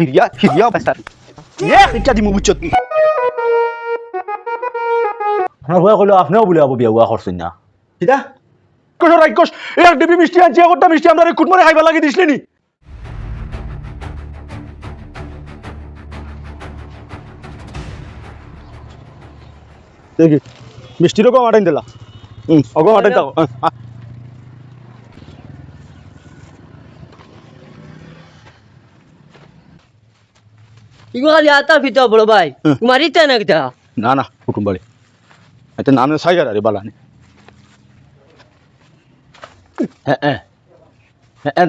হিরিয়া হিরিয়া বাস্তার এটা দিমু বুঝছত আপনার ভয় করলো আপনিও বলে আবু বিয়া করছেন না কিটা কষ রাইকশ এক ডিবি মিষ্টি আনছি একটা মিষ্টি আমরা কুটমারে খাইবা লাগি দিছলি নি দেখি মিষ্টির কম আটাইন দিলা অগম আটাইন দাও ইগো খালি আতা ভিতর বড় ভাই মারিতে না কিটা না না কুটুম বাড়ি এটা নাম সাইগার আরে বালানি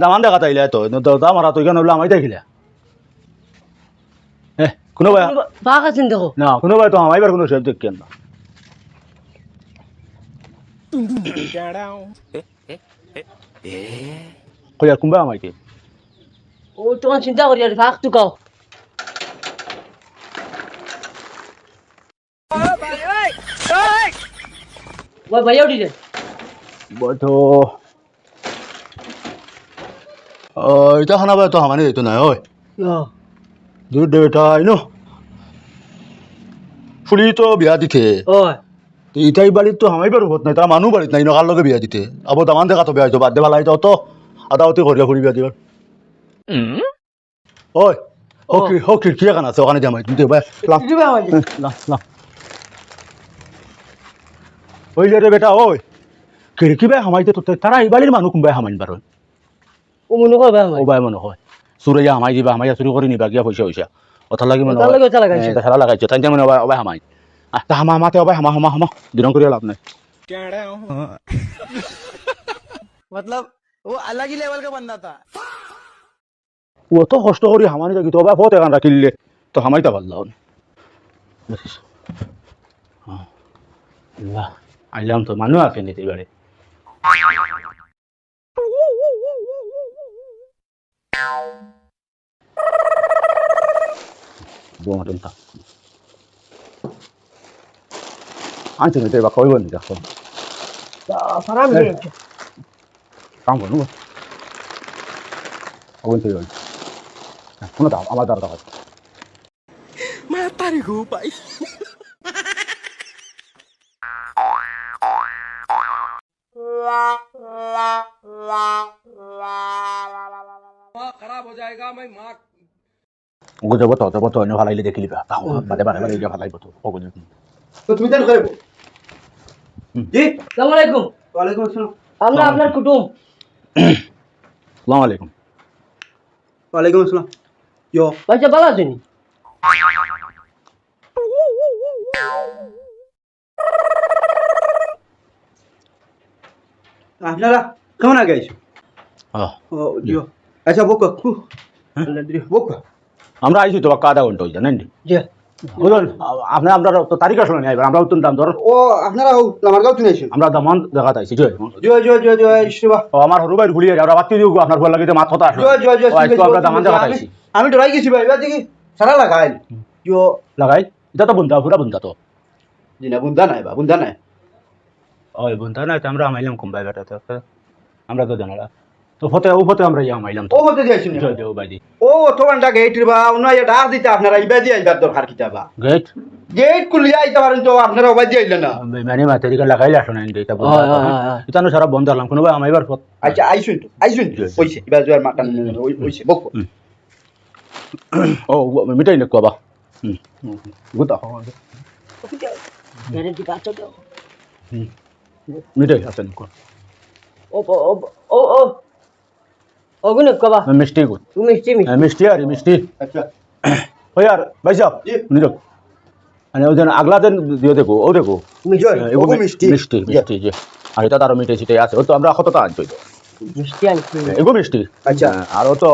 দামান দেখা তাইলে তো দাম আর তো এখানে হলো আমাই দেখিলে কোনো ভাই বাঘ আছেন দেখো না কোনো ভাই তো আমাইবার কোনো শেষ দেখেন না কইয়া কুম্বা আমাইকে ও তোমার চিন্তা করি আর বাঘ টুকাও ওই ভাই উঠি রে তো এটা খানা ভাই তো আমানে দিত না ওই দুধ দেবেটা ইনো ফুলি তো বিয়া দিতে ওই ইটাই বাড়িত তো আমাই বারো হত নাই তার মানুহ বাড়িত নাই নকার লগে বিয়া দিতে আবার দামান দেখা তো বিয়া হইতো বাদ দে ভালাই তো আদাওতে করিয়া ফুলি বিয়া দিবার ওই ও খিড়কি এখান আছে ওখানে জামাই তুই ভাই ওই রে বেটা ওই খিড়কি ভাই হামাইতে তো তারা এই বাড়ির মানুহ কোনবাই হামাইন পারো ও মনে কয় ভাই ও ভাই মনে হয় সুরাইয়া হামাই দিবা হামাইয়া চুরি করে নিবা গিয়া পয়সা হইসা কথা লাগি মনে হয় খেলা লাগাইছে তাই মনে হয় অবাই হামাই তা হামা হামাতে অবাই হামা হামা হামা দিন করিয়া লাভ নাই मतलब वो अलग ही लेवल का बंदा था ও তো কষ্ট করি হামানি থাকি তো অবাই ফত এখান রাখিলে তো হামাইতে পারলাম আইলাম তো মানুষ আছে নিতে এবারে আনছে নিতে বা কইব নি দেখো কাম করুন অগুন তো কোনো দাও আমার দাও দাও mata nih gue pak खराब हो जाएगा मैं माँ ওগো যাব তো অন্য ভালাইলে দেখিলি বা তাও বাদে বাদে বাদে ভালাইব তো ওগো তো তুমি দেন খাইবো জি আসসালামু আলাইকুম ওয়ালাইকুম আসসালাম আমরা আপনার কুটুম আসসালামু আলাইকুম ওয়ালাইকুম আসসালাম ইয়ো ভাইসা ভালো আছেন আপনারা কেমন আগে আইছো ও ইয়ো আচ্ছা বক বক আমরা আইছি তো আধা ঘন্টা হই জানেন জি বুঝলেন আমরা তো তারিখ আসলে নাই আমরা উত্তর দাম ধর ও আপনারা আমার গাঁও তুমি আইছো আমরা দামান দেখাতে আইছি জয় জয় জয় জয় জয় শিবা ও আমার হরু ভাই ভুলিয়ে আমরা বাতি দিও আপনার ভুল লাগে মাথা কথা আসলে জয় জয় জয় আমরা দামান দেখাতে আইছি আমি ডরাই গেছি ভাই এবার দেখি সারা লাগাই ইয়ো লাগাই এটা তো বুন্দা পুরা বুন্দা তো জিনা বুন্দা নাই বা বুন্দা নাই ওই বুন্দা না আমরা আমাইলাম কম ভাই বেটা তো আমরা তো জানালা তো ফতে আমরা ইয়া আমাইলাম তো ও হতে যাইছো নি জয় জয় ভাই ও তো আন্ডা গেট বা উনা এটা ডাক দিতে আপনারা ইবা দিয়ে আইবার দরকার কিতা বা গেট গেট খুলিয়া আইতে পারেন তো আপনারা ওবাই দিয়ে আইলেন না মানে মাতে দিকে লাগাইলে আসলে এটা বুন্দা এটা না সারা বন্ধ হলাম কোনো ভাই আমাইবার ফত আচ্ছা আইছুন তো ওইছে ইবা জোয়ার মাটান ওইছে বক ও মিটাই না কোবা গুতা গ্যারেন্টি কাজ তো মিটাই আছে না ও ও ও ও ওগুন কবা মিষ্টি গুত তুমি মিষ্টি মিষ্টি আর মিষ্টি আচ্ছা ও यार भाई साहब जी निरो અને ওজন আগলা দিন দিও দেখো ও দেখো ও মিষ্টি মিষ্টি মিষ্টি জি আর এটা তার মিষ্টি সিটে আছে ও তো আমরা কতটা আনছই তো মিষ্টি আনছি এগো মিষ্টি আচ্ছা আর তো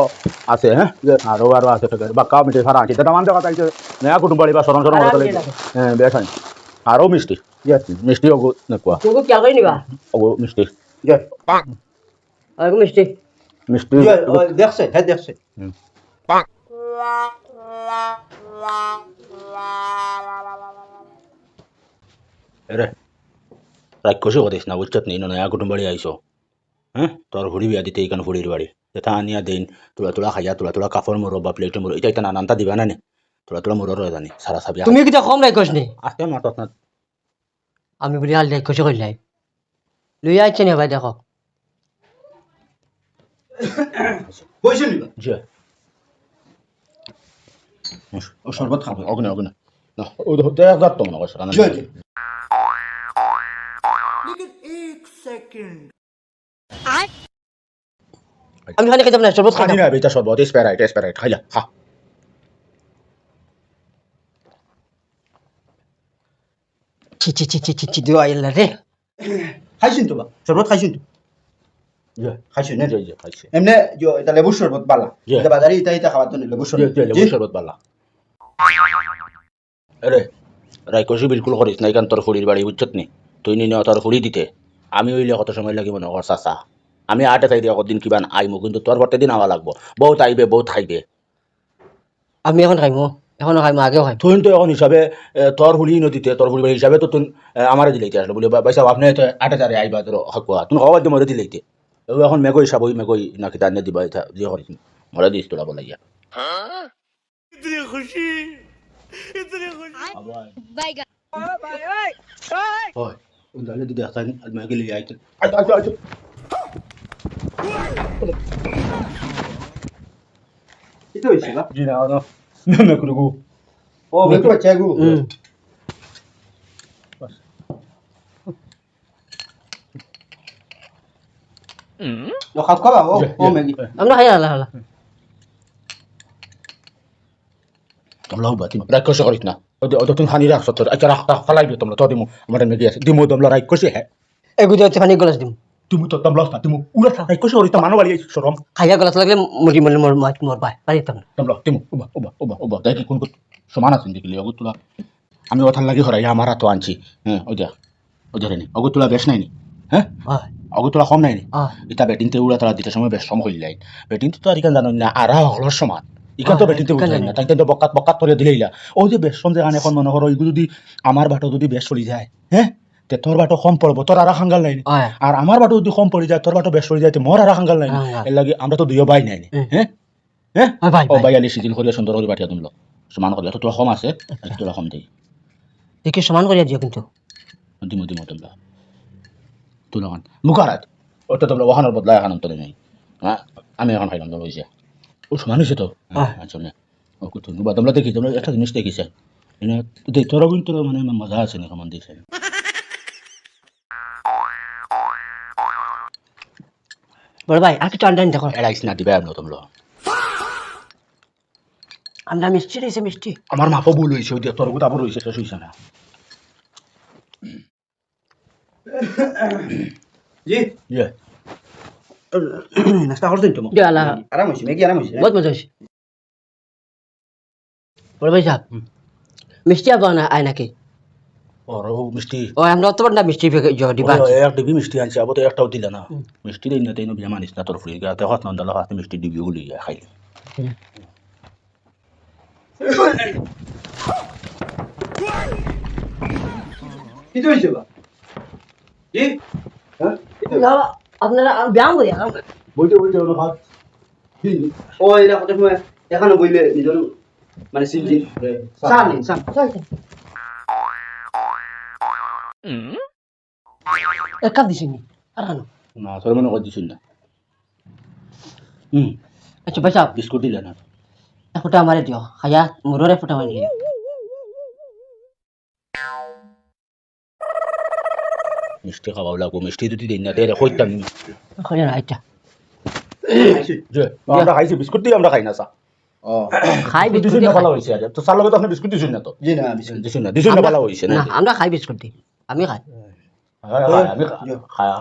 আছে হ্যাঁ আর আছে তো বাক্কা মিষ্টি সারা আছে এটা মান দেখা তাই নয়া কুটুম বাড়ি বা সরন সরন হতে হ্যাঁ বেখান আরো মিষ্টি মিষ্টি ওগো নেকুয়া তোকে কি আগে নিবা ওগো মিষ্টি জয় আর মিষ্টি মিষ্টি জয় দেখছে হ্যাঁ দেখছে রে রাক্ষসী হতিস না বুঝছত নি নয়া কুটুম বাড়ি আইছো হ্যাঁ তোর ভুড়ি বিয়া দিতে এইখানে ভুড়ির বাড়ি যেটা আনিয়া দিন তোলা তোলা খাইয়া তোলা তোলা কাপড় মরো বা প্লেট মরো এটা এটা নানানটা দিবা না নে তোলা তোলা মরো রয়ে জানি সারা সাবি তুমি কিটা কম রাখছ নি আজকে মাতত না আমি বলি আল রাখছ কইলাই লই আইছে নি ভাই দেখো বইছে নিবা জি ও শরবত খাবো অগ্নে অগ্নে না ও দেখ দাঁত তো মনে করছে জি জি আমি খালি খেতাম না শরবত খানি খাই না বেটা সব বহুত স্প্যারাইট খাইলা খা ছি ছি ছি ছি ছি ছি দুয়া ইল্লা রে খাইছেন তো বা শরবত খাইছেন তো জি খাইছেন না জি জি খাইছে এমনি এটা লেবুর শরবত বালা জি। এটা বাজারে এটা খাবার তো লেবুর জি শরবত জি লেবু শরবত বালা আরে রাইকসি বিলকুল করিস না এখান তোর ফুড়ির বাড়ি বুঝছত নি তুই নি তোর ফুড়ি দিতে আমি হইলে কত সময় লাগিব না ওর চাচা আমি আটে চাই দিয়ে দিন কিবা আইমু কিন্তু তোর বর্তে দিন আওয়া লাগবো বহুত আইবে বহুত খাইবে আমি এখন খাইমু এখনো খাইমু আগেও খাইমু তুই তো এখন হিসাবে তোর হুলি নদীতে তোর হুলি হিসাবে তো তুই আমারে দিলাইতে আসলো বলে বাইসা আপনি তো আটে চারে আইবা তোর হকুয়া তুমি হওয়ার দিয়ে মরে দিলাইতে এখন মেগই হিসাব ওই মেগই নাকি তার নে দিবা এটা যে করিস মরে দিস তোরা বলে গিয়া Bye. হয় উন্দালে দিদি হাসান আজ মেগে লিয়ে আইতে আচ্ছা আচ্ছা আচ্ছা এটা হইছে না জি না না না কুরগু ও মেকু বাচ্চা গু ও খাব খাবা ও ম্যাগি আমরা খাই আলা আলা তোমরা বাতি রাগ কষে করিস না ওটা তুমি খানি রাখছ তোর আচ্ছা রাখ ফালাই দিও তোমরা তো দিমু আমার মেগে আছে দিমু তোমরা রাগ কষে হ্যাঁ এগুলো হচ্ছে পানি গলাস দিম তুমি তো তোমরা না তুমি উড়া রাগ কষে করিস মানুষ বাড়ি সরম খাইয়া গলাস লাগলে মুড়ি মলে মোর মাছ মোর ভাই পারিতাম না তোমরা দিমু ওবা ওবা ওবা ওবা দেখি কোন সমান আছে দেখলি অগুতুলা আমি ওঠার লাগি হরাই আমার তো আনছি হ্যাঁ ওই ধরে নি অগুতুলা বেশ নাই নি হ্যাঁ হয় অগুতুলা কম নাই নি হয় এটা ব্যাটিংতে উড়া তারা দিতে সময় বেশ সম হইলাই ব্যাটিং তো আর ইকান জানো না আরা হলর সমান ইকান তো ব্যাটিংতে বুঝাই না তাই তো বকাত বকাত করে দিলেইলা ওই যে বেশ সম যেখানে এখন মনে করো ওইগুলো যদি আমার বাটো যদি বেশ চলি যায় হ্যাঁ তে তোর বাটো কম পড়বো তোর আরা খাঙ্গাল নাই নি। হয় আর আমার বাটো যদি কম পড়ে যায় তোর বাটো বেশ চলে যায় তো মোর আরা খাঙ্গাল নাই নি। খাঙ্গাল। এর লাগে আমরা তো দুইও বাই নাই নি। হ্যাঁ হ্যাঁ হয় ভাই ও ভাই বাই আলি সিজিল করিয়া সুন্দর করে বাটিয়া তুমলো সমান করিয়া তো তোর কম আছে তোর কম দেই দেখি সমান করিয়া দিও কিন্তু দিমু দিমু তোমরা তুই লাগান মুখারাত ওটা তোমরা ওখানের বদলা এখন অন্তরে নেই হ্যাঁ আমি এখন খাইলাম তোমরা বুঝছে ও সমান হয়েছে তো আচ্ছা না ও কুতু বা তোমরা দেখি তোমরা একটা জিনিস দেখিছে এনে দেখ তোরা কিন্তু মানে মজা আছে না কেমন দিছে বড় ভাই আর কিছু আন্ডা দেখো এড়াইস না দিবে আপনি তোমরা আমরা মিষ্টি রয়েছে মিষ্টি আমার মাপো ভুল হয়েছে ওই দিয়ে তোর কথা আবার হয়েছে শেষ হয়েছে না জি ইয়ে নাস্তা করছেন তো দে আলা আরাম হইছে ম্যাগি আরাম হইছে বহুত মজা হয়েছে বড় ভাই সাহেব মিষ্টি আবার না আয় নাকি ওর ও মিষ্টি ও আমরা অত বড় না মিষ্টি দিবা এক ডিবি মিষ্টি আনছে আবার তো একটাও দিলে না মিষ্টি দিন না তাই বিয়া মানিস না তোর ফুরি গাতে হাত না দালা হাত মিষ্টি ডিবি গুলি খাইলি কি হইছে বা জি হ্যাঁ আপনারা ব্যায়াম করি বইতে বইতে ওর হাত ও এরা কত সময় এখানে বইলে নিজের মানে সিলজি সান নিন সান এক কাপ দিছিনি আর কেন না তোর মনে করে দিছিল না আচ্ছা ভাই সাহেব বিস্কুট দিলে না এক ফোঁটা আমারে দিও খাইয়া মোররে ফোঁটা মারি দিও মিষ্টি খাওয়া লাগবো মিষ্টি যদি দিন না তাহলে কইতাম খাইয়া না আইটা যে আমরা খাইছি বিস্কুট দিয়ে আমরা খাই না চা ও খাই দিছুন বিস্কুট না ভালো হইছে আরে তো চার লগে তো আপনি বিস্কুট দিছুন না তো জি না বিস্কুট দিছুন না ভালো হইছে না না আমরা খাই বিস্কুট দি আমি খাই আমি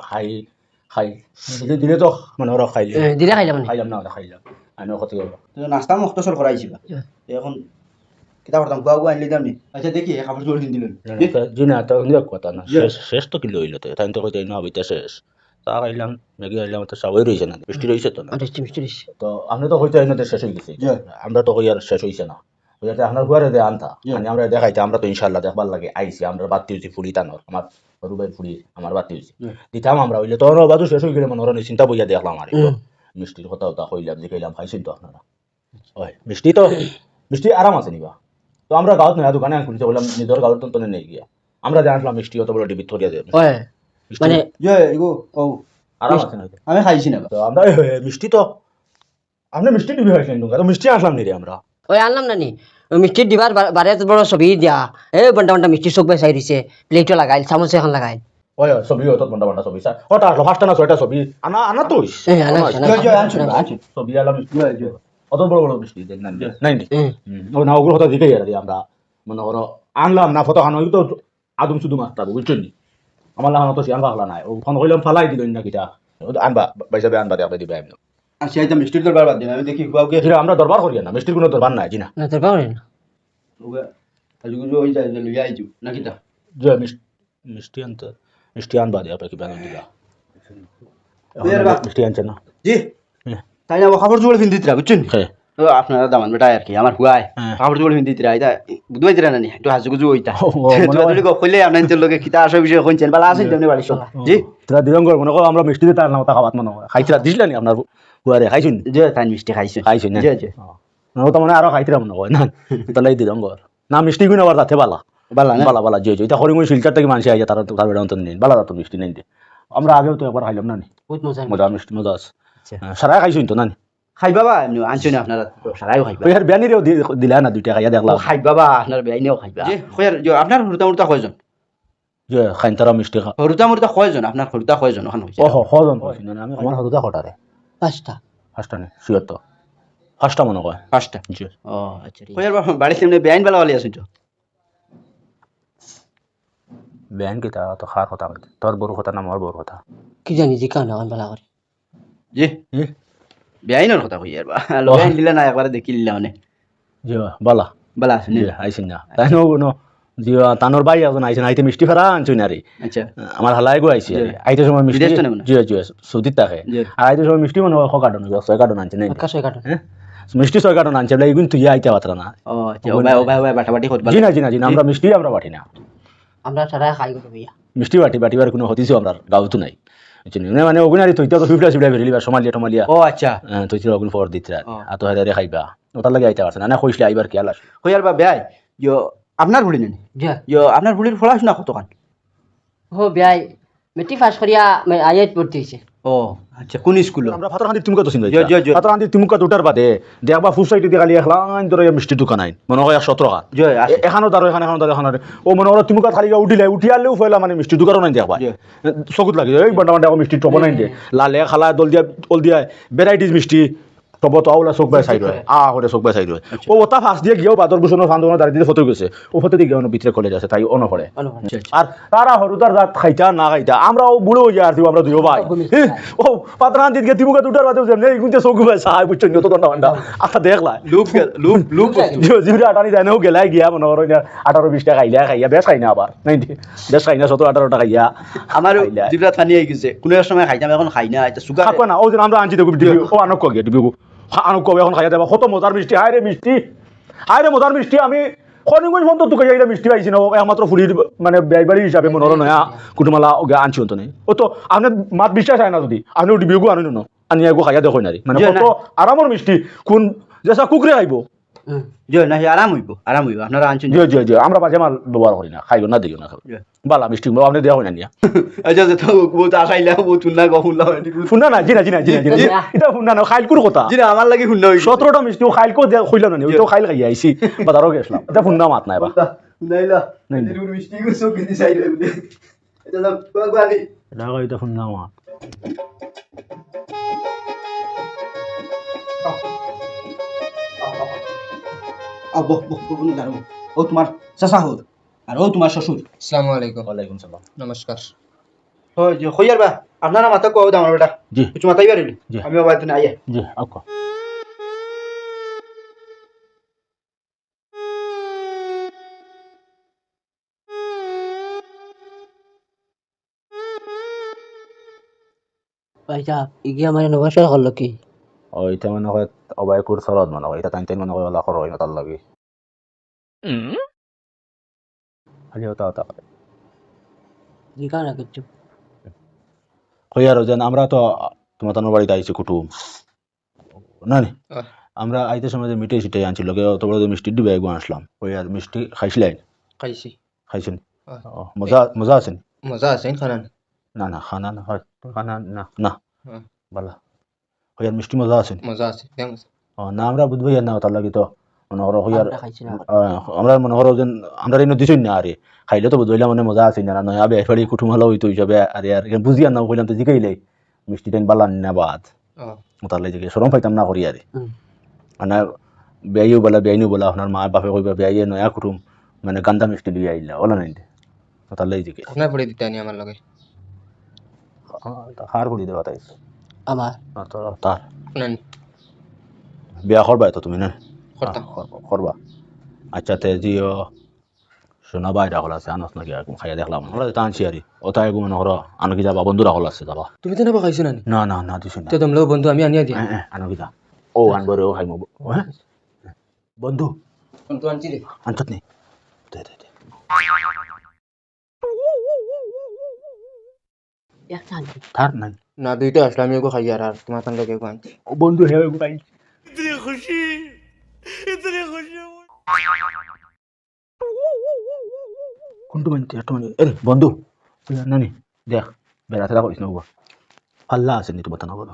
খাই খাই দিলে তো মানে ওরা খাইলে দিলে খাইলাম না খাইলাম না খাইলাম আমি ক্ষতি করবো তো নাস্তা মুক্তসর করাইছিল এখন কিতা করতাম গুয়া গুয়া আনলি দামনি আচ্ছা দেখি এক কাপড় জোর দিন দিলেন জি না তো কথা না শেষ তো কিলো হইলো তো তাই তো কইতে না হইতে শেষ চা খাইলাম ম্যাগি খাইলাম তো সবাই রয়েছে না বৃষ্টি রয়েছে তো না মিষ্টি মিষ্টি তো আমরা তো হইতে না শেষ হয়ে গেছি আমরা তো কই আর শেষ হইছে না যাতে আপনার ঘরে দে আনতা মানে আমরা দেখাইতে আমরা তো ইনশাল্লাহ দেখবার লাগে আইছি আমরা বাতি হয়েছি ফুলি টানোর আমার রুবের ফুলি আমার বাতি হয়েছি দিতাম আমরা হইলে তখন বাদু শেষ হয়ে গেলে মনে হয় চিন্তা বইয়া দেখলাম আর তো মিষ্টির কথা কইলাম দেখাইলাম খাইছেন তো আপনারা হয় মিষ্টি আরাম আছে নিবা তো আমরা গাঁত নয় দোকানে খুলতে বললাম নিজের গাঁত তো নেই গিয়া আমরা জানলাম মিষ্টি অত বড় ডিবিট ধরিয়া দেব ওই মানে এগো ও আরাম আছে না আমি খাইছি না তো আমরা মিষ্টি তো আপনি মিষ্টি দিবি হয়েছেন তো মিষ্টি আসলাম নি রে আমরা ওই আনলাম না নি মিষ্টি দিবার বারে এত বড় ছবি দিয়া বন্টা বন্টা মিষ্টি চোখ বেচাই দিছে প্লেটও লাগাইল চামচ এখন লাগাইল ওই ছবি হতো বন্ডা বন্ডা ছবি স্যার ওটা আসলো 5টা না 6টা ছবি আনা আনা তো আনছি ছবি আলাম অত বড় বড় মিষ্টি দেন নাই ও না ওগুলো কথা দিকে আমরা মনে করো আনলাম না ফটো খানো তো আদম শুধু মাত্রা বুঝছেন আমার লাগানো তো সিয়ান পাখলা নাই ও ফোন কইলাম ফালাই দিল না কিটা আনবা বাইসাবে আনবা দেখবে দিবে আমি আচ্ছা এটা মিষ্টির দরবার বাদ দিন আমি দেখি খুয়াকে আমরা দরবার করি না মিষ্টির কোনো দরবার নাই জি না না তোর পাওয়া না ওকে আজকে ওই যায় লইয়া আইছু নাকি তা যে মিষ্টি আনতে মিষ্টি আনবা দিয়ে আপনাকে বানাই দিবা মিষ্টি আনছে না জি তাই না কাপড় চোপড় পিন্দিতরা বুঝছেন হ্যাঁ তো আপনারা দামান বেটা আর কি আমার হুয়ায় কাপড় চোপড় পিন্দিতরা এটা বুঝবাই দিরা না নি একটু হাজুগুজু হইতা যদি কইলে আপনার তোর লগে কিতা আসে বিষয় কইছেন বালা আছেন তেমনি বাড়ি সব জি তোরা দিরঙ্গর মনে করো আমরা মিষ্টি তার নাম তা খাবাত মনে হয় খাইছিলা দিছিলা নি আপনার হুয়ারে খাইছুন যে তাই মিষ্টি খাইছেন খাইছুন না জি জি ও তো মানে আরো খাইছিলা মনে হয় না তাহলে দিরঙ্গর না মিষ্টি গুণ আবার তাতে বালা বালা না বালা বালা জি জি এটা হরিমই শিলচার থেকে মানুষ আইয়া তারা তার বেড়া অন্তর নেই বালা তো মিষ্টি নেই আমরা আগেও তো একবার খাইলাম না নি বহুত মজা মজা মিষ্টি মজা আছে সারা খাইছুন তো না খাই বাবা এমনি আনছেন আপনারা সারাইও খাইবা ওই আর বিয়ানিরেও দিলা না দুইটা খাইয়া দেখলাম খাই বাবা আপনার বেআইনেও খাইবা জি কয়ার যে আপনার হরুতা মুরতা কয়জন যে খাইন তারা মিষ্টি খা হরুতা মুরতা কয়জন আপনার হরুতা কয়জন ওখানে হইছে ওহ হজন কইছি না আমি আমার হরুদা খটারে পাঁচটা ফার্স্টটা নেই শিওর তো ফার্স্টটা মনে হয় পাঁচটা জি ও আচ্ছা কয়ার বাড়িতে এমনি বেআইন বালা ওয়ালি আছেন তো ব্যান কি তা তো খার কথা তোর বড় কথা না আমার বড় কথা কি জানি যে কান এখন বালা করে জি বেআইনের কথা কই আর বা লগাইন দিলে না একবারে দেখি লিলা মানে জি বালা বালা আছেন জি আইছিন না তাই নো জি তানোর ভাই এখন আইছেন আইতে মিষ্টি ফেরা আনছুই না রে আচ্ছা আমার হালাই গো আইছি আইতে সময় মিষ্টি বিদেশ তো নেব না? জি জি সৌদিত থাকে জি। আর আইতে সময় মিষ্টি মনে হয় কার্টন 6 কার্টন আনছে নাই আকাশ কাটন হ্যাঁ মিষ্টি 6 কার্টন আনছে বলে এগুন তুই আইতে পাত্রা না ও আচ্ছা ও ভাই বাটাবাটি করবা জি না আমরা মিষ্টি আমরা বাটি না আমরা সারা খাই গো ভাইয়া মিষ্টি বাটিবার কোনো হতিছো আমরা গাঁওতো নাই মানে ওগুনারি তুই তো ফিফলা সিফলা ভেরিলিবা সোমালিয়া ও আচ্ছা তুই তো ওগুন ফর দিতরা আতো হাজারে খাইবা ওটার লাগে আইতে পারছ না কইছলে আইবার কি আলাস কয়ার বা বেআই ইয়ো আপনার ভুলি নেন যা ইয়ো আপনার ভুলির পড়াশোনা কত কান হো ভাই মেট্রিক পাস করিয়া আইএত পড়তে হইছে ও আচ্ছা কোন স্কুল আমরা ফাতরখান্দি তুমি কত চিন্তা জি, জি, জি। ফাতরখান্দি তুমি কত উঠার বাদে দেখবা ফুল সাইডে দিয়ে খালি একলাইন ধরে মিষ্টি দোকান আইন মনে হয় 17 টাকা জি আছে এখানেও দাঁড়ো এখানে ও মনে হয় তুমি খালি উঠিয়ালেও ফেলা মানে মিষ্টি দোকানও নাই দেখবা জি। চকুত লাগে এই বন্ডা বন্ডা মিষ্টি টপ নাই দে লালে খালা দল দিয়া ভ্যারাইটিস মিষ্টি টপ তো আউলা চোখ বাই সাইড হয় করে চোখ বাই সাইড হয় ও ওটা ফাঁস দিয়ে গিয়েও বাদর বসুন ফান্দন দাঁড়িয়ে দিয়ে ফটো গেছে ও ফটো দিয়ে গিয়ে ভিতরে কলেজ আছে তাই অন করে আর তারা হরুদার রাত খাইতা না খাইতা আমরাও বুড়ো হয়ে আর আমরা দুইও ভাই ও পাতরান দিকে তিমুকা দুটার বাদে নেই কিন্তু চোখ বাই সাহায্য বুঝছেন যত ঘন্টা ঘন্টা আচ্ছা দেখলা লুপ জিবরে আটানি যায় না গেলাই গিয়া মনে করো 18-20 টাকা খাইয়া বেশ খাই না আবার নাই বেশ খাই না 17-18 টাকা খাইয়া আমার জিবরা থানি হয়ে গেছে কোন সময় খাইতাম এখন খাই না এটা সুগার খাকো না ও দিন আমরা আনছি দেখো ও আনক গিয়ে দিবি আনক কবে এখন খাইয়া দেবা কত মজার মিষ্টি আরে মজার মিষ্টি আমি খনিগঞ্জ বন্ধ তোকে এইটা মিষ্টি পাইছি না একমাত্র ফুলির মানে ব্যয়বাড়ি হিসাবে মনে হলো নয়া কুটুমালা ওকে আনছি তো নেই ও তো আপনার মাত বিশ্বাস হয় না যদি আপনি ডিবিগু আনুন না আনি একো খাইয়া দেখো না মানে কত আরামর মিষ্টি কোন যেসা কুকুরে আইব জি না আরাম হইব আপনারা আনছেন জি আমরা বাজে মাল ব্যবহার করি না খাইও না দিও না বালা মিষ্টি আপনি দেওয়া হয় না নিয়া আচ্ছা তো বহুত আশাইলা বহুত শুনলা গহুনলা শুনা না জি না এটা শুনা না খাইল কোর কথা জি না আমার লাগি শুনলা হইছে 17টা মিষ্টি খাইল কো কইলাম না ওইটাও খাইল খাই আইছি বাজারও গেছলাম এটা শুননা মাত নাই বা নাইলা দিরুর মিষ্টি গো সব কিনি সাইড হইবে এটা না বাগালি লাগা এটা শুননা মাত ও তোমার চাচা হল আর ও তোমার শ্বশুর আসসালামু আলাইকুম ওয়ালাইকুম সালাম নমস্কার জি হইয়ার বা আপনারা মাথা কও দাম আমার বেটা জি কিছু মাথাই পারিনি জি। আমি বাবা তুমি আইয়া জি আচ্ছা ভাইয়া ইগি আমার নমস্কার করলো কি ওইটা মনে হয় অবাই কুর সরদ মনে হয় এটা টাইম মনে হয় ওলা করো তার লাগে খালি ওটা ওটা করে জিকা না কিছু কই আর যেন আমরা তো তোমার তানোর বাড়িতে আইছি কুটুম না নি আমরা আইতে সময় যে মিঠাই সিটাই আনছিল লগে অত বড় যে মিষ্টি ডিবে একবার আসলাম ওই আর মিষ্টি খাইছিলেন খাইছি খাইছেন মজা মজা আছেন মজা আছে খানান না না খানা না খানা না না হ্যাঁ। বালা ওই আর মিষ্টি মজা আছেন মজা আছে কেমন আছে? না আমরা বুঝবই না তার লাগি তো মনে করো হইয়ার আমরা খাইছিলাম আমরা মনে করো যে আমরা এনে দিছই না আরে খাইলে তো বুঝলাম মানে মজা আছে না নয়া বেফারি কুটুম হলো হইতো হিসাবে আরে আর বুঝি আর না কইলাম তো জিকাইলে মিষ্টি টাইম বালান না বাদ তার লাগি শরম পাইতাম না করি আরে মানে বেয়াইও বলা বেআইনও বলা আপনার মা বাপে কইবা বেআইয়ে নয়া কুটুম মানে গান্দা মিষ্টি দিয়ে আইলা ওলা নাই তার লাগি জিকে আপনার পড়ে দিতে আনি আমার লগে হার করি দেওয়া তাই আমার তার নানি বিয়া করবা তো তুমি না করতাম করবা আচ্ছা তে জিও শোনা বাইরা হল আছে আনস নাকি আর খাইয়া দেখলাম আমরা তো আনছি আরি ওটা এগু মনে করো আনো কি যাবা বন্ধুরা হল আছে যাবা তুমি তো নেবা খাইছো নানি না না না দিছি না তো তোমরা বন্ধু আমি আনিয়া দিই আনো কি যা ও আনবো রে ও খাইমো হ্যাঁ বন্ধু বন্ধু আনছি রে আনছত নি দে দে দে একটা আনছি থার নাই না দুইটা আসলে আমি ওকে খাই আর তোমার তান লগে আনছি ও বন্ধু হে এগু খাই কোনটো মানতে একটা মানে এ বন্ধু নানি দেখ বেড়াতে রাখিস না বাবা পাল্লা আছে নি তোমার তানা বলো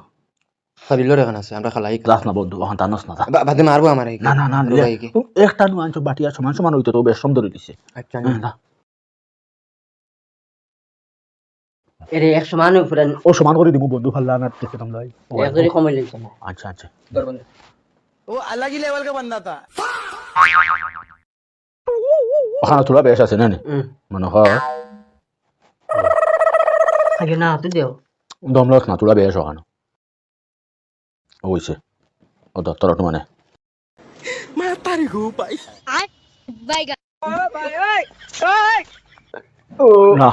খাবিলোর এখন আছে আমরা খালাই যাস না বন্ধু ওখান টানস না যা। বাদে মারবো আমার না না না একটা নু আনছো বাটিয়া সমান সমান হইতো তো বেশ সুন্দর দিছে আচ্ছা না এরে 100 মান উপরে ও সমান করে দিব বন্ধু পাল্লা না দেখতে তোমরা এক ধরে কমাই লইছে না আচ্ছা আচ্ছা वो अलग ही लेवल का बंदा था ওখানে তোলা বেশ আছে না নি মনে হয় আগে না তুই দেও দমলস না তোলা বেশ ওখানে ওইছে ও দত্তরট মানে না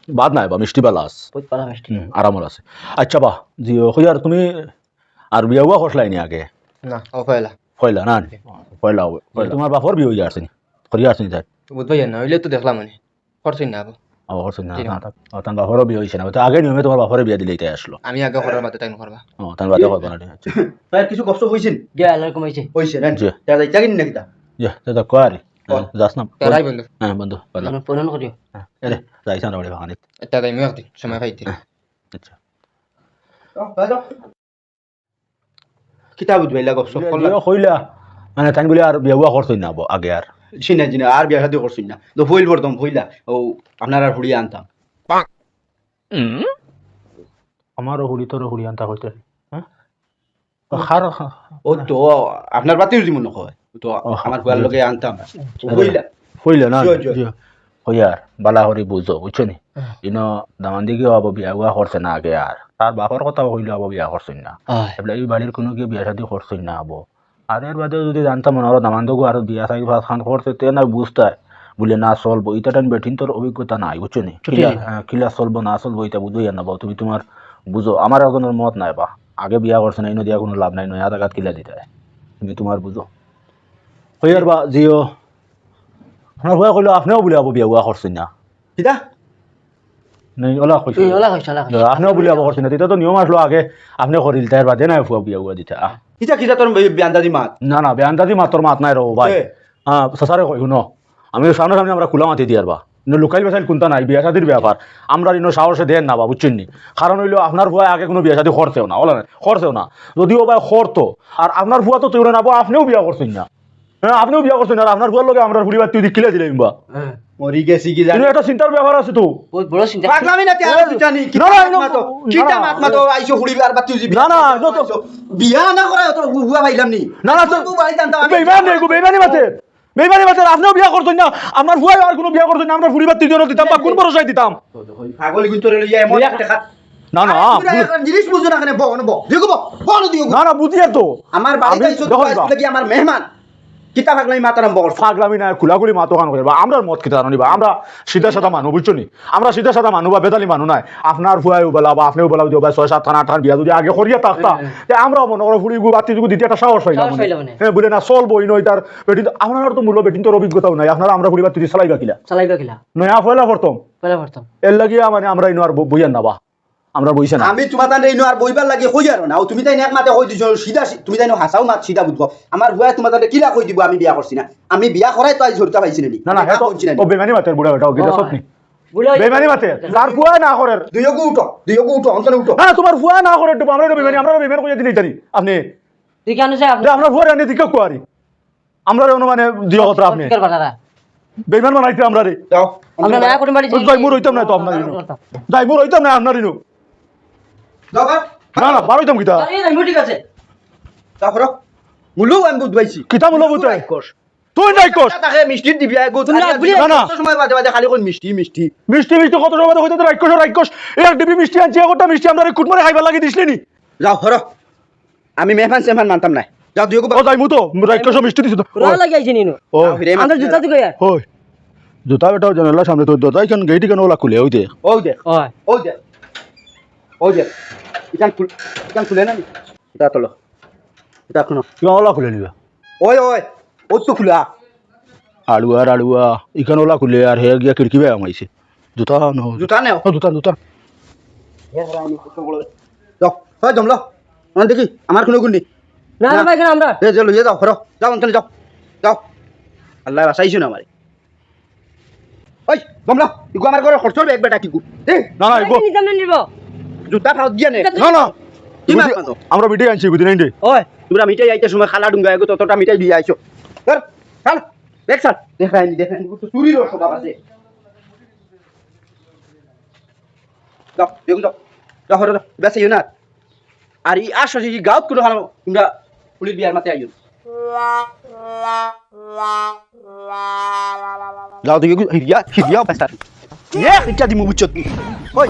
বাদ নাই বা মিষ্টি বালা আছে বহুত পালা মিষ্টি আরামল আছে আচ্ছা বা জি হইয়ার তুমি আর বিয়া হুয়া করলাই নি আগে না ও কয়লা কইলা না কইলা তোমার বাপর বিয়ে হইয়া আসেনি করিয়া আসেনি তাই বুঝবাই না হইলে তো দেখলাম মানে করছি না আবু ও করছেন না তার বাপরও বিয়ে হইছে না তো আগে নিয়মে তোমার বাপরে বিয়া দিলেই তাই আসলো আমি আগে করার মাঝে টাইম করবা ও তার বাদে করবা না আচ্ছা তার কিছু কষ্ট হইছেন গে আলার কমাইছে হইছে না জি তা যাইতা কিন নাকি তা জি দাদা কয়ারি যাস না তারাই বন্ধু হ্যাঁ বন্ধু বলো আমি পূরণ করিও এরে যাইছ না বাড়ি বাগানে এটা টাইম একদিন সময় পাইতে আচ্ছা কিতা বুঝবাইলা গপ বিয়া কইলা মানে তাই বলে আর বিয়া হুয়া করছই না আগে আর চিনা চিনা আর বিয়া শাদি করছুন না তো ফইল বর্তম ফইলা ও আপনার আর হুড়িয়া আনতাম আমারও হুড়ি তোর হুড়ি আনতা হইতে হ্যাঁ খার ও তো আপনার বাতিও যেমন নকয় তো আমার হুয়ার লগে আনতাম ফইলা হইলে না জয়, জয়। হইয়ার বালা হরি বুঝো বুঝছো নি ইনো দামান দিকে হবো বিয়া হুয়া করছে না আগে আর তার বাপর কথা হইলে হবো বিয়া করছেন না এবার এই বাড়ির কোনো কি বিয়া শাদি করছেন না হবো আর এর বাদে যদি জানতাম মনে হলো দামান দিকে আর বিয়া শাদি খান করছে তে না বুঝতায় বলে না চলবো এটা টাইম বেঠিন তোর অভিজ্ঞতা নাই বুঝছো নি কিলা চলবো না চলবো এটা বুঝোই না বাবু তুমি তোমার বুঝো আমার একজনের মত নাই বা আগে বিয়া করছে না ইনো দিয়া কোনো লাভ নাই নয়া জায়গাত কিলা দিতে তুমি তোমার বুঝো হইয়ার বা জিও আপনার হুয়া কইলো আপনিও বলে আবো বিয়া হুয়া করছেন না কিতা নেই ওলা কইছে ওলা কইছ ওলা কইছ আপনিও বলে আবো করছেন না এটা তো নিয়ম আসলো আগে আপনি করিল তার বাদে নাই হুয়া বিয়া হুয়া দিতে কিতা কিতা তোর বিয়ান্দাদি মাত না না বেআন্দাজি মাতর মাত নাই রো ভাই এ। হ্যাঁ সসারে কই শুনো আমি সামনে সামনে আমরা খোলা মাতি দিয়ার বা ইনো লোকাল বেসাইল কোনটা নাই বিয়া শাদির ব্যাপার আমরা ইনো সাহসে দেন না বা বুঝছেন নি কারণ হইলো আপনার ভুয়া আগে কোনো বিয়া শাদি করছেও না ওলা করছেও না যদিও ভাই করতো আর আপনার ভুয়া তো তৈরি না আপনিও বিয়া করছেন না হ্যাঁ আপনিও বিয়া করছেন আর আপনার ভুয়ার লগে আমরা পরিবার তুই কিলে দিলাম বা মরি গেছি কি জানি ইনো একটা চিন্তার ব্যাপার আছে তো বহুত বড় চিন্তা পাগলামি না তেরা জানি না, না, না, কিতা না, মাত মাতো আইছো হুড়ি আর বাতিও জিবি না, না, তো- বিয়া না করে তোর হুয়া পাইলাম নি না না তো তুই বাড়ি জানতাম আমি বেইমান নেই গো বেইমানি মাতে বেইমানি মাতে আপনিও বিয়া করছেন না আমার ভুয়া আর কোনো বিয়া করছেন না আমরা পরিবার তুই দিতাম বা কোন ভরসায় দিতাম পাগল কিন্তু রে লইয়া এমন একটা খাত না না জিনিস বুঝো না কেন বল দিও গো বল দিও না না বুঝিয়ে তো আমার বাড়িতে আমি- আইছো দেখো তো বা। কি আমার মেহমান কিতা ভাগলাই মাতা নাম বকর ফাগলামি না খুলাগুলি মাতো খান করবা আমরা মত কিতা নিবা আমরা সিধা সাদা মানুষ বুঝছো নি আমরা সিধা সাদা মানুষ বা বেতালি মানুষ নাই আপনার ফুয়াই বলা বা আপনিও বলা দিও বা 6-7 থানা 8 বিয়া যদি আগে করিয়া থাকতা তে আমরা মনে করো ফুড়ি বাতি যদি দিতে একটা সাহস হইলা হ্যাঁ বলে না চলবই নই তার বেটিন আপনার তো মূল্য বেটিন তোর অভিজ্ঞতাও নাই আপনারা আমরা ফুড়ি বাতি চালাইবা কিলা নয়া ফয়লা করতাম এর লাগিয়া মানে আমরা ইনো আর বইয়ান নাবা আমরা বইছে না আমি তোমার তান ইনো আর বইবার লাগে কই আর না তুমি তাই এক মাতে কই দিছো সিধা তুমি তাই হাসাও মাত সিধা বুঝবো আমার হুয়া তোমার তান কিলা কই দিব আমি বিয়া করছি না আমি বিয়া করাই তো আজ ঝরতা পাইছি নি না হে তো ও বেমানি মাতের বুড়া বেটা ও গিটা সব নি বেমানি মাতে তার ফুয়া না করের দুইগু উঠো অন্তনে উঠো হ্যাঁ তোমার ফুয়া না করে তো আমরা বেমানি আমরা বেমানি কই দিই জানি আপনি তুই কেন চাই আপনি আমরা ফুয়া রানি দিকে কোয়ারি আমরা অনুমানে দিও কথা আপনি বেমান বানাইতে আমরা রে যাও আমরা না করে বাড়ি যাই মোর হইতাম না তো আপনার যাই মোর হইতাম না আপনার ইনো যাও না না বার হইতাম কিতা ঠিক আছে যাও করো মুলু আমি বুঝবাইছি কিতা বলো বুঝতে তুই নাই কোস তাকে মিষ্টি দিবি গো তুমি না না সময় বাদে বাদে খালি কোন মিষ্টি মিষ্টি মিষ্টি কত সময় হইতে রাক্ষস এক ডিবি মিষ্টি আনছি একটা মিষ্টি আমরা কুটমারে খাইবার লাগি দিছলি নি যাও করো আমি মেহমান সেহমান মানতাম না যাও দুইগু ও যাই মু তো রাক্ষস মিষ্টি দিছ তো রা লাগি আইছি নিনো ও আমরা জুতা দি কইয়া ওই জুতা বেটা জানালা সামনে তো দরজা কেন গেইটি কেন ওলা খুলে ওই দে ওই দে ইকান খুলে না এটা তোলো এটা কোন কেন ওলা খুলে নিবা ওই ও তো খুলা আলুয়া ইখান ওলা খুলে আর হে গিয়া খিড়কি বে আমাইছে জুতা নো জুতা নেও জুতা যাও হয় জমলো মানে দেখি আমার কোনো গুন্ডি না না ভাই কেন আমরা চলো যাও করো যাও অন্তনে যাও আল্লাহ বাঁচাইছো না আমারে ওই জমলো ইগো আমার ঘরে খরচ হবে এক বেটা কি গু না না ইগো নিতাম না নিব জুতা খাও দিয়া নে না না কি মানো আমরা ভিডিও আনছি বুঝি নাই দে ওই তোমরা মিটাই আইতে সময় খালা ডুঙ্গা এগো ততটা মিটাই দিয়ে আইছো ধর চাল দেখ স্যার দেখাইনি তো চুরির স্বভাব আছে যাও দেখো যাও হরে বেসে ইউ না আর ই আসো যে গাঁত কোনো হানো তোমরা পুলিশ বিয়ার মাতে আইও যাও দেখো হিরিয়া পাস্তার ইচ্ছা দিমু বুঝছো ওই